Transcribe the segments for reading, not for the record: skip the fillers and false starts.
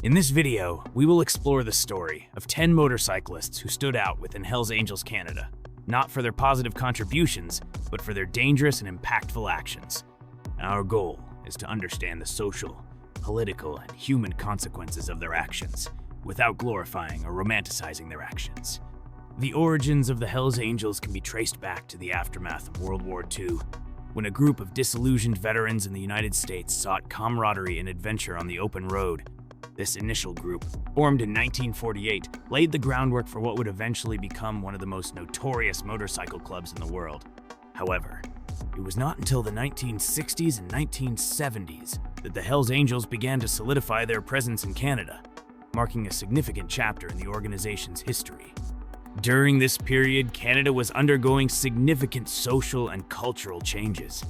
In this video, we will explore the story of 10 motorcyclists who stood out within Hells Angels Canada, not for their positive contributions, but for their dangerous and impactful actions. Our goal is to understand the social, political, and human consequences of their actions, without glorifying or romanticizing their actions. The origins of the Hells Angels can be traced back to the aftermath of World War II, when a group of disillusioned veterans in the United States sought camaraderie and adventure on the open road. This initial group, formed in 1948, laid the groundwork for what would eventually become one of the most notorious motorcycle clubs in the world. However, it was not until the 1960s and 1970s that the Hells Angels began to solidify their presence in Canada, marking a significant chapter in the organization's history. During this period, Canada was undergoing significant social and cultural changes.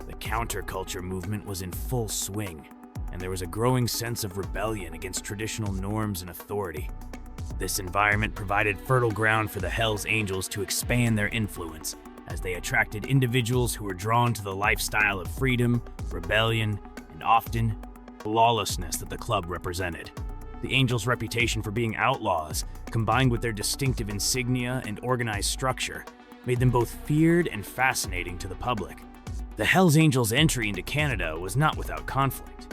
The counterculture movement was in full swing, and there was a growing sense of rebellion against traditional norms and authority. This environment provided fertile ground for the Hells Angels to expand their influence, as they attracted individuals who were drawn to the lifestyle of freedom, rebellion, and often lawlessness that the club represented. The Angels' reputation for being outlaws, combined with their distinctive insignia and organized structure, made them both feared and fascinating to the public. The Hells Angels' entry into Canada was not without conflict.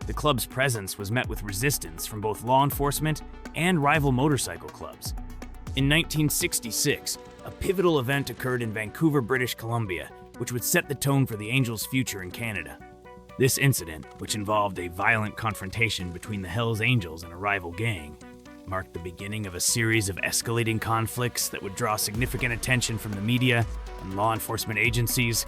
The club's presence was met with resistance from both law enforcement and rival motorcycle clubs. In 1966, a pivotal event occurred in Vancouver, British Columbia, which would set the tone for the Angels' future in Canada. This incident, which involved a violent confrontation between the Hells Angels and a rival gang, marked the beginning of a series of escalating conflicts that would draw significant attention from the media and law enforcement agencies.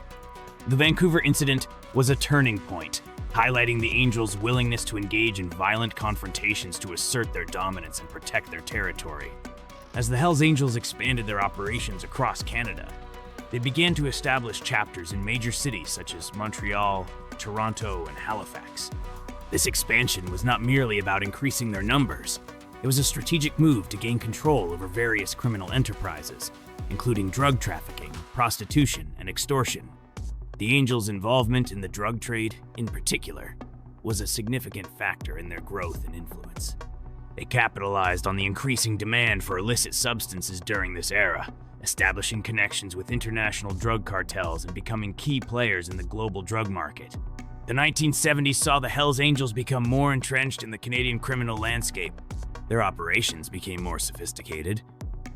The Vancouver incident was a turning point, highlighting the Angels' willingness to engage in violent confrontations to assert their dominance and protect their territory. As the Hells Angels expanded their operations across Canada, they began to establish chapters in major cities such as Montreal, Toronto, and Halifax. This expansion was not merely about increasing their numbers. It was a strategic move to gain control over various criminal enterprises, including drug trafficking, prostitution, and extortion. The Angels' involvement in the drug trade, in particular, was a significant factor in their growth and influence. They capitalized on the increasing demand for illicit substances during this era, establishing connections with international drug cartels and becoming key players in the global drug market. The 1970s saw the Hells Angels become more entrenched in the Canadian criminal landscape. Their operations became more sophisticated,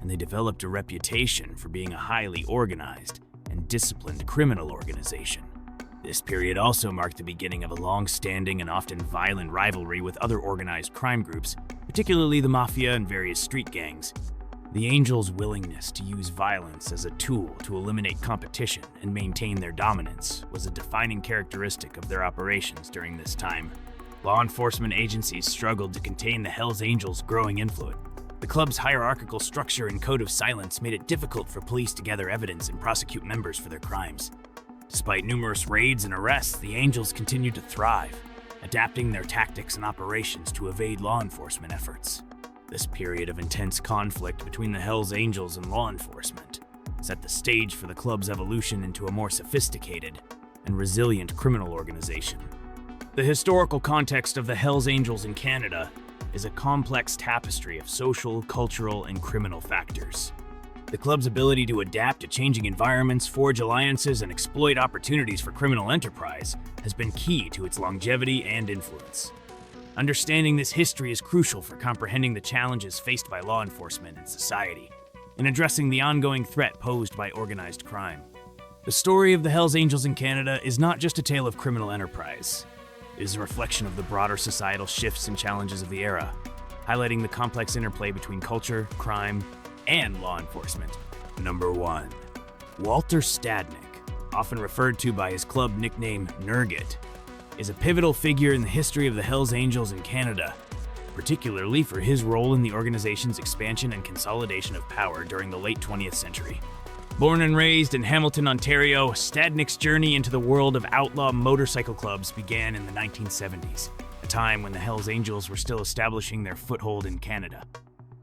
and they developed a reputation for being a highly organized and disciplined criminal organization. This period also marked the beginning of a long-standing and often violent rivalry with other organized crime groups, particularly the mafia and various street gangs. The Angels' willingness to use violence as a tool to eliminate competition and maintain their dominance was a defining characteristic of their operations during this time. Law enforcement agencies struggled to contain the Hells Angels' growing influence. The club's hierarchical structure and code of silence made it difficult for police to gather evidence and prosecute members for their crimes. Despite numerous raids and arrests, the Angels continued to thrive, adapting their tactics and operations to evade law enforcement efforts. This period of intense conflict between the Hells Angels and law enforcement set the stage for the club's evolution into a more sophisticated and resilient criminal organization. The historical context of the Hells Angels in Canada is a complex tapestry of social, cultural, and criminal factors. The club's ability to adapt to changing environments, forge alliances, and exploit opportunities for criminal enterprise has been key to its longevity and influence. Understanding this history is crucial for comprehending the challenges faced by law enforcement and society, and addressing the ongoing threat posed by organized crime. The story of the Hells Angels in Canada is not just a tale of criminal enterprise. It is a reflection of the broader societal shifts and challenges of the era, highlighting the complex interplay between culture, crime, and law enforcement. Number 1. Walter Stadnik, often referred to by his club nickname Nurgit, is a pivotal figure in the history of the Hells Angels in Canada, particularly for his role in the organization's expansion and consolidation of power during the late 20th century. Born and raised in Hamilton, Ontario, Stadnik's journey into the world of outlaw motorcycle clubs began in the 1970s, a time when the Hells Angels were still establishing their foothold in Canada.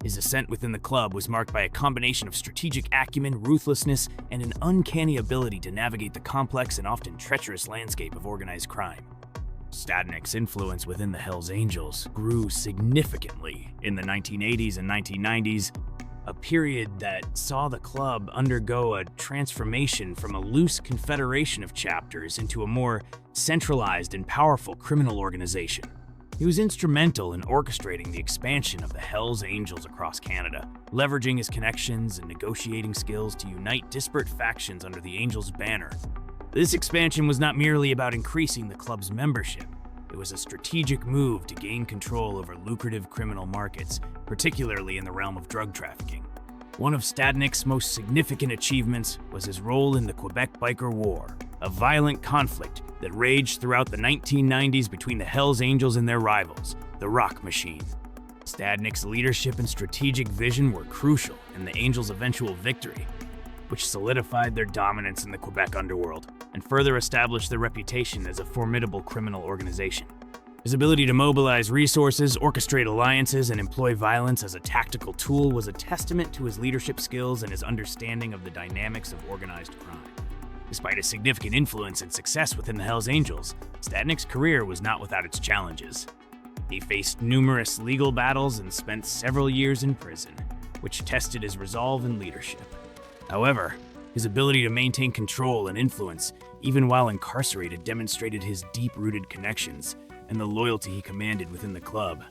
His ascent within the club was marked by a combination of strategic acumen, ruthlessness, and an uncanny ability to navigate the complex and often treacherous landscape of organized crime. Stadnick's influence within the Hells Angels grew significantly in the 1980s and 1990s, a period that saw the club undergo a transformation from a loose confederation of chapters into a more centralized and powerful criminal organization. He was instrumental in orchestrating the expansion of the Hells Angels across Canada, leveraging his connections and negotiating skills to unite disparate factions under the Angels' banner. This expansion was not merely about increasing the club's membership. It was a strategic move to gain control over lucrative criminal markets, particularly in the realm of drug trafficking. One of Stadnick's most significant achievements was his role in the Quebec Biker War, a violent conflict that raged throughout the 1990s between the Hells Angels and their rivals, the Rock Machine. Stadnick's leadership and strategic vision were crucial in the Angels' eventual victory, which solidified their dominance in the Quebec underworld and further established their reputation as a formidable criminal organization. His ability to mobilize resources, orchestrate alliances, and employ violence as a tactical tool was a testament to his leadership skills and his understanding of the dynamics of organized crime. Despite his significant influence and success within the Hells Angels, Stadnick's career was not without its challenges. He faced numerous legal battles and spent several years in prison, which tested his resolve and leadership. However, his ability to maintain control and influence, even while incarcerated, demonstrated his deep-rooted connections and the loyalty he commanded within the club.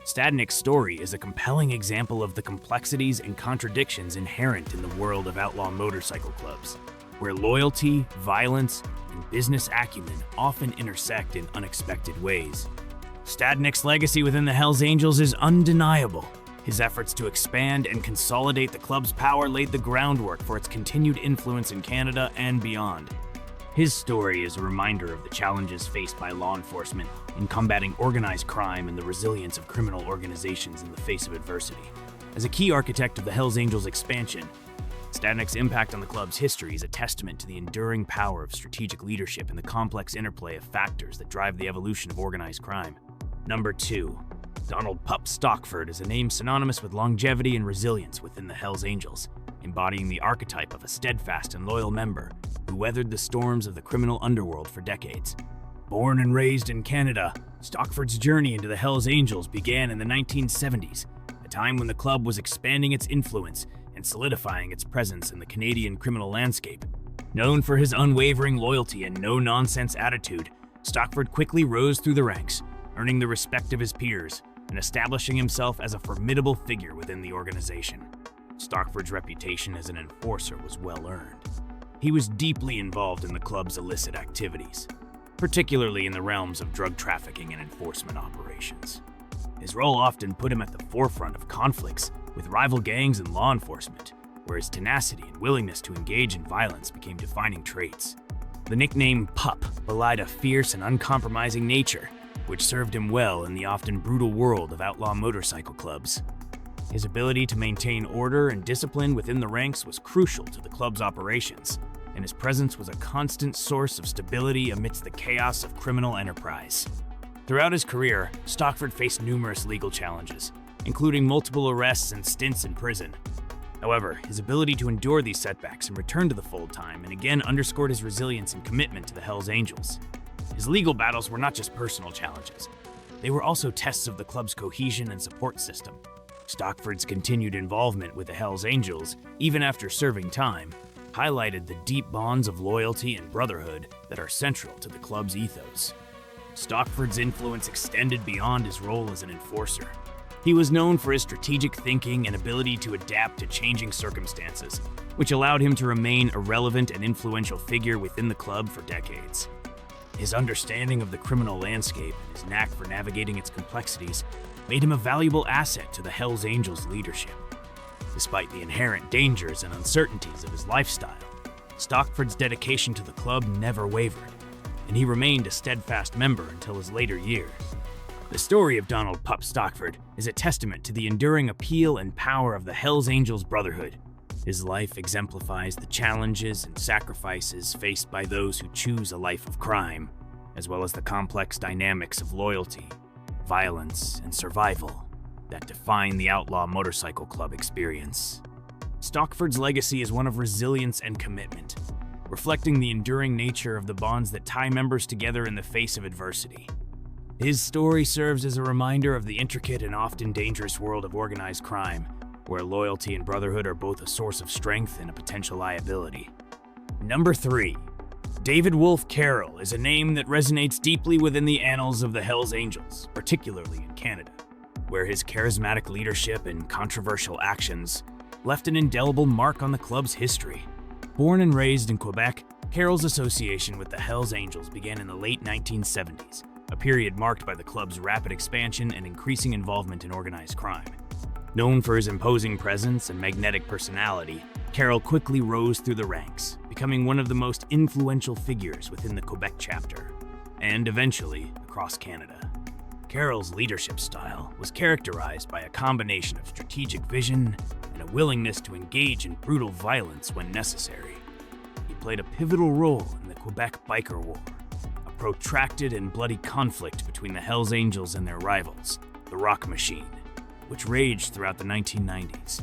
Stadnick's story is a compelling example of the complexities and contradictions inherent in the world of outlaw motorcycle clubs, where loyalty, violence, and business acumen often intersect in unexpected ways. Stadnick's legacy within the Hells Angels is undeniable. His efforts to expand and consolidate the club's power laid the groundwork for its continued influence in Canada and beyond. His story is a reminder of the challenges faced by law enforcement in combating organized crime and the resilience of criminal organizations in the face of adversity. As a key architect of the Hells Angels' expansion, Stadnick's impact on the club's history is a testament to the enduring power of strategic leadership and the complex interplay of factors that drive the evolution of organized crime. Number 2. Donald "Pup" Stockford is a name synonymous with longevity and resilience within the Hells Angels, embodying the archetype of a steadfast and loyal member who weathered the storms of the criminal underworld for decades. Born and raised in Canada, Stockford's journey into the Hells Angels began in the 1970s, a time when the club was expanding its influence and solidifying its presence in the Canadian criminal landscape. Known for his unwavering loyalty and no-nonsense attitude, Stockford quickly rose through the ranks, earning the respect of his peers and establishing himself as a formidable figure within the organization. Stockford's reputation as an enforcer was well-earned. He was deeply involved in the club's illicit activities, particularly in the realms of drug trafficking and enforcement operations. His role often put him at the forefront of conflicts with rival gangs and law enforcement, where his tenacity and willingness to engage in violence became defining traits. The nickname "Pup" belied a fierce and uncompromising nature, which served him well in the often brutal world of outlaw motorcycle clubs. His ability to maintain order and discipline within the ranks was crucial to the club's operations, and his presence was a constant source of stability amidst the chaos of criminal enterprise. Throughout his career, Stockford faced numerous legal challenges, including multiple arrests and stints in prison. However, his ability to endure these setbacks and return to the fold time and again underscored his resilience and commitment to the Hells Angels. His legal battles were not just personal challenges. They were also tests of the club's cohesion and support system. Stockford's continued involvement with the Hells Angels, even after serving time, highlighted the deep bonds of loyalty and brotherhood that are central to the club's ethos. Stockford's influence extended beyond his role as an enforcer. He was known for his strategic thinking and ability to adapt to changing circumstances, which allowed him to remain a relevant and influential figure within the club for decades. His understanding of the criminal landscape and his knack for navigating its complexities made him a valuable asset to the Hells Angels' leadership. Despite the inherent dangers and uncertainties of his lifestyle, Stockford's dedication to the club never wavered, and he remained a steadfast member until his later years. The story of Donald "Pup" Stockford is a testament to the enduring appeal and power of the Hells Angels Brotherhood. His life exemplifies the challenges and sacrifices faced by those who choose a life of crime, as well as the complex dynamics of loyalty, violence, and survival that define the outlaw motorcycle club experience. Stockford's legacy is one of resilience and commitment, reflecting the enduring nature of the bonds that tie members together in the face of adversity. His story serves as a reminder of the intricate and often dangerous world of organized crime, where loyalty and brotherhood are both a source of strength and a potential liability. Number 3. David Wolf Carroll is a name that resonates deeply within the annals of the Hells Angels, particularly in Canada, where his charismatic leadership and controversial actions left an indelible mark on the club's history. Born and raised in Quebec, Carroll's association with the Hells Angels began in the late 1970s, a period marked by the club's rapid expansion and increasing involvement in organized crime. Known for his imposing presence and magnetic personality, Carroll quickly rose through the ranks, becoming one of the most influential figures within the Quebec chapter, and eventually across Canada. Carroll's leadership style was characterized by a combination of strategic vision and a willingness to engage in brutal violence when necessary. He played a pivotal role in the Quebec Biker War, a protracted and bloody conflict between the Hells Angels and their rivals, the Rock Machine, which raged throughout the 1990s.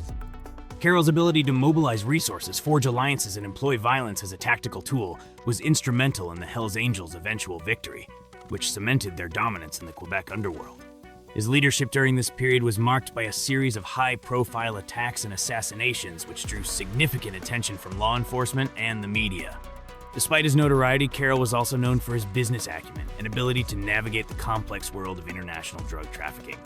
Carroll's ability to mobilize resources, forge alliances, and employ violence as a tactical tool was instrumental in the Hells Angels' eventual victory, which cemented their dominance in the Quebec underworld. His leadership during this period was marked by a series of high-profile attacks and assassinations which drew significant attention from law enforcement and the media. Despite his notoriety, Carroll was also known for his business acumen and ability to navigate the complex world of international drug trafficking.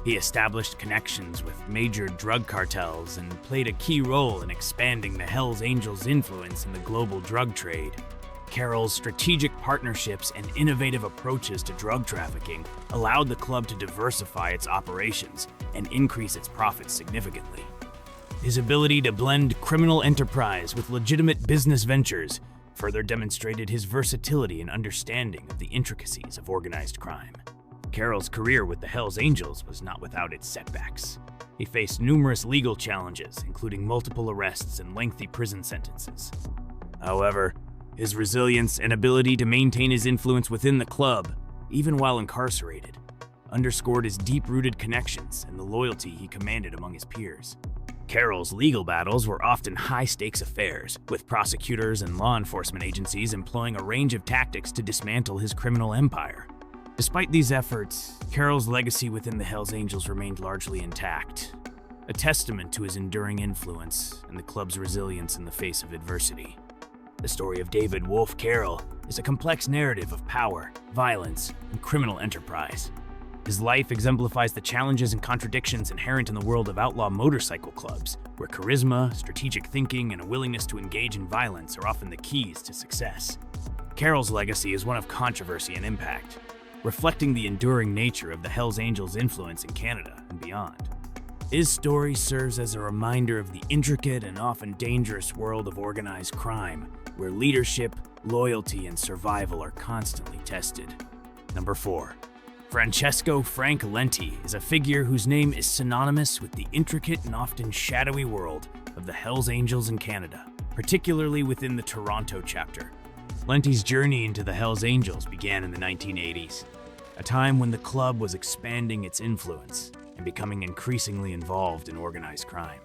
He established connections with major drug cartels and played a key role in expanding the Hells Angels' influence in the global drug trade. Carroll's strategic partnerships and innovative approaches to drug trafficking allowed the club to diversify its operations and increase its profits significantly. His ability to blend criminal enterprise with legitimate business ventures further demonstrated his versatility and understanding of the intricacies of organized crime. Carroll's career with the Hells Angels was not without its setbacks. He faced numerous legal challenges, including multiple arrests and lengthy prison sentences. However, his resilience and ability to maintain his influence within the club, even while incarcerated, underscored his deep-rooted connections and the loyalty he commanded among his peers. Carroll's legal battles were often high-stakes affairs, with prosecutors and law enforcement agencies employing a range of tactics to dismantle his criminal empire. Despite these efforts, Carroll's legacy within the Hells Angels remained largely intact, a testament to his enduring influence and the club's resilience in the face of adversity. The story of David Wolf Carroll is a complex narrative of power, violence, and criminal enterprise. His life exemplifies the challenges and contradictions inherent in the world of outlaw motorcycle clubs, where charisma, strategic thinking, and a willingness to engage in violence are often the keys to success. Carroll's legacy is one of controversy and impact, reflecting the enduring nature of the Hells Angels' influence in Canada and beyond. His story serves as a reminder of the intricate and often dangerous world of organized crime, where leadership, loyalty, and survival are constantly tested. Number 4. Francesco Frank Lenti is a figure whose name is synonymous with the intricate and often shadowy world of the Hells Angels in Canada, particularly within the Toronto chapter. Lenti's journey into the Hells Angels began in the 1980s, a time when the club was expanding its influence and becoming increasingly involved in organized crime.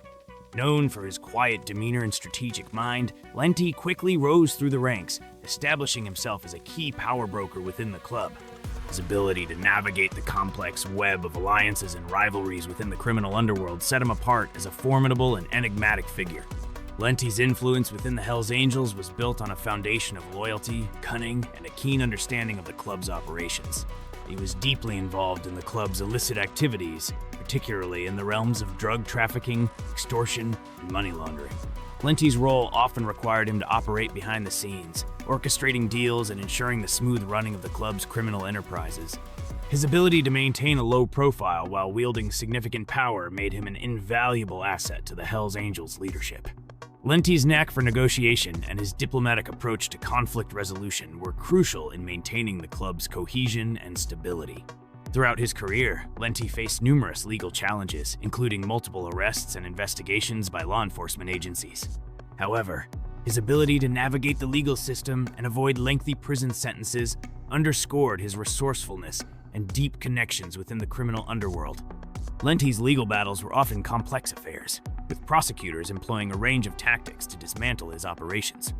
Known for his quiet demeanor and strategic mind, Lenti quickly rose through the ranks, establishing himself as a key power broker within the club. His ability to navigate the complex web of alliances and rivalries within the criminal underworld set him apart as a formidable and enigmatic figure. Lenti's influence within the Hells Angels was built on a foundation of loyalty, cunning, and a keen understanding of the club's operations. He was deeply involved in the club's illicit activities, particularly in the realms of drug trafficking, extortion, and money laundering. Lenti's role often required him to operate behind the scenes, orchestrating deals and ensuring the smooth running of the club's criminal enterprises. His ability to maintain a low profile while wielding significant power made him an invaluable asset to the Hells Angels' leadership. Lenti's knack for negotiation and his diplomatic approach to conflict resolution were crucial in maintaining the club's cohesion and stability. Throughout his career, Lenti faced numerous legal challenges, including multiple arrests and investigations by law enforcement agencies. However, his ability to navigate the legal system and avoid lengthy prison sentences underscored his resourcefulness and deep connections within the criminal underworld. Lenti's legal battles were often complex affairs, with prosecutors employing a range of tactics to dismantle his operations.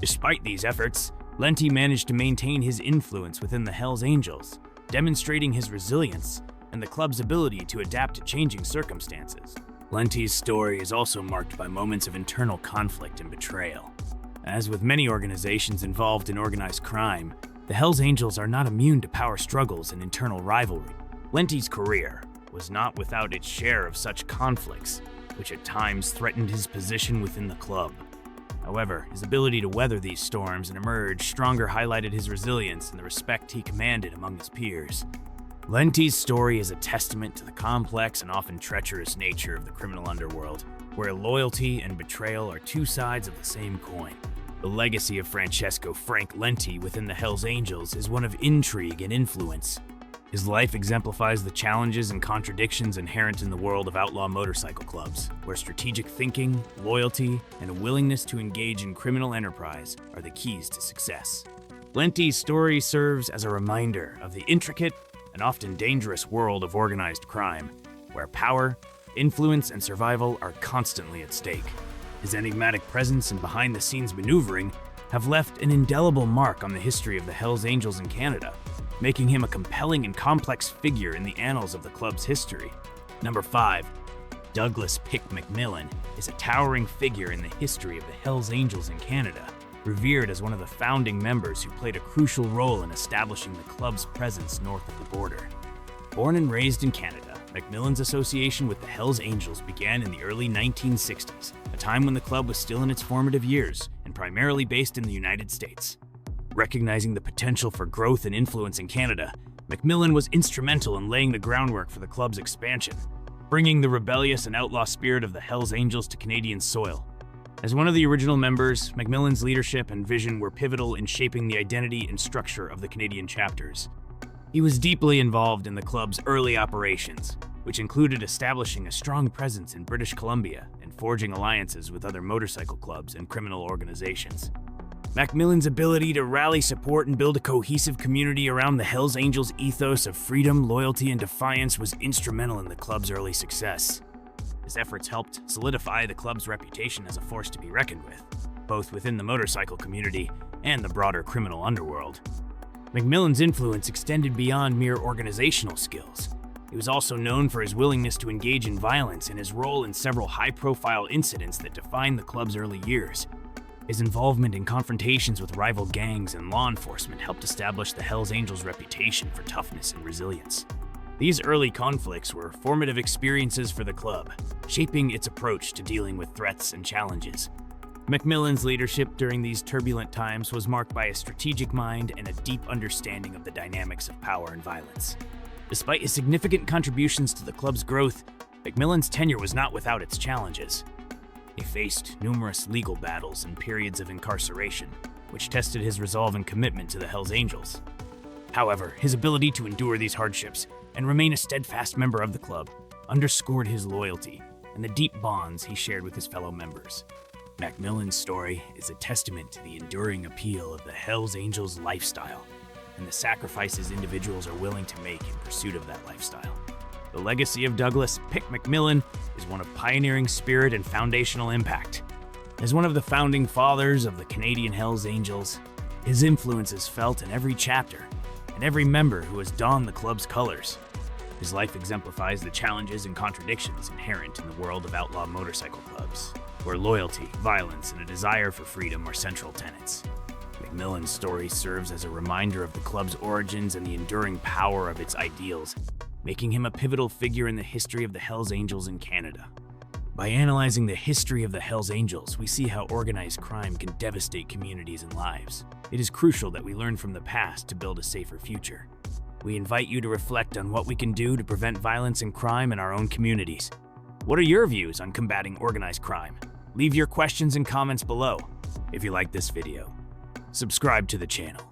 Despite these efforts, Lenti managed to maintain his influence within the Hells Angels, demonstrating his resilience and the club's ability to adapt to changing circumstances. Lenti's story is also marked by moments of internal conflict and betrayal. As with many organizations involved in organized crime, the Hells Angels are not immune to power struggles and internal rivalry. Lenti's career was not without its share of such conflicts, which at times threatened his position within the club. However, his ability to weather these storms and emerge stronger highlighted his resilience and the respect he commanded among his peers. Lenti's story is a testament to the complex and often treacherous nature of the criminal underworld, where loyalty and betrayal are two sides of the same coin. The legacy of Francesco "Frank" Lenti within the Hells Angels is one of intrigue and influence. His life exemplifies the challenges and contradictions inherent in the world of outlaw motorcycle clubs, where strategic thinking, loyalty, and a willingness to engage in criminal enterprise are the keys to success. Lenti's story serves as a reminder of the intricate and often dangerous world of organized crime, where power, influence, and survival are constantly at stake. His enigmatic presence and behind-the-scenes maneuvering have left an indelible mark on the history of the Hells Angels in Canada, making him a compelling and complex figure in the annals of the club's history. Number 5. Douglas "Pick" McMillan is a towering figure in the history of the Hells Angels in Canada, revered as one of the founding members who played a crucial role in establishing the club's presence north of the border. Born and raised in Canada, McMillan's association with the Hells Angels began in the early 1960s, a time when the club was still in its formative years and primarily based in the United States. Recognizing the potential for growth and influence in Canada, McMillan was instrumental in laying the groundwork for the club's expansion, bringing the rebellious and outlaw spirit of the Hells Angels to Canadian soil. As one of the original members, McMillan's leadership and vision were pivotal in shaping the identity and structure of the Canadian chapters. He was deeply involved in the club's early operations, which included establishing a strong presence in British Columbia and forging alliances with other motorcycle clubs and criminal organizations. McMillan's ability to rally support and build a cohesive community around the Hells Angels' ethos of freedom, loyalty, and defiance was instrumental in the club's early success. His efforts helped solidify the club's reputation as a force to be reckoned with, both within the motorcycle community and the broader criminal underworld. McMillan's influence extended beyond mere organizational skills. He was also known for his willingness to engage in violence and his role in several high-profile incidents that defined the club's early years. His involvement in confrontations with rival gangs and law enforcement helped establish the Hells Angels' reputation for toughness and resilience. These early conflicts were formative experiences for the club, shaping its approach to dealing with threats and challenges. McMillan's leadership during these turbulent times was marked by a strategic mind and a deep understanding of the dynamics of power and violence. Despite his significant contributions to the club's growth, McMillan's tenure was not without its challenges. He faced numerous legal battles and periods of incarceration, which tested his resolve and commitment to the Hells Angels. However, his ability to endure these hardships and remain a steadfast member of the club underscored his loyalty and the deep bonds he shared with his fellow members. McMillan's story is a testament to the enduring appeal of the Hells Angels lifestyle and the sacrifices individuals are willing to make in pursuit of that lifestyle. The legacy of Douglas "Pick" McMillan is one of pioneering spirit and foundational impact. As one of the founding fathers of the Canadian Hells Angels, his influence is felt in every chapter and every member who has donned the club's colors. His life exemplifies the challenges and contradictions inherent in the world of outlaw motorcycle clubs, where loyalty, violence, and a desire for freedom are central tenets. McMillan's story serves as a reminder of the club's origins and the enduring power of its ideals, making him a pivotal figure in the history of the Hells Angels in Canada. By analyzing the history of the Hells Angels, we see how organized crime can devastate communities and lives. It is crucial that we learn from the past to build a safer future. We invite you to reflect on what we can do to prevent violence and crime in our own communities. What are your views on combating organized crime? Leave your questions and comments below. If you like this video, subscribe to the channel,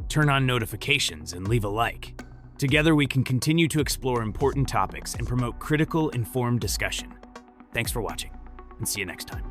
turn on notifications, and leave a like. Together we can continue to explore important topics and promote critical, informed discussion. Thanks for watching, and see you next time.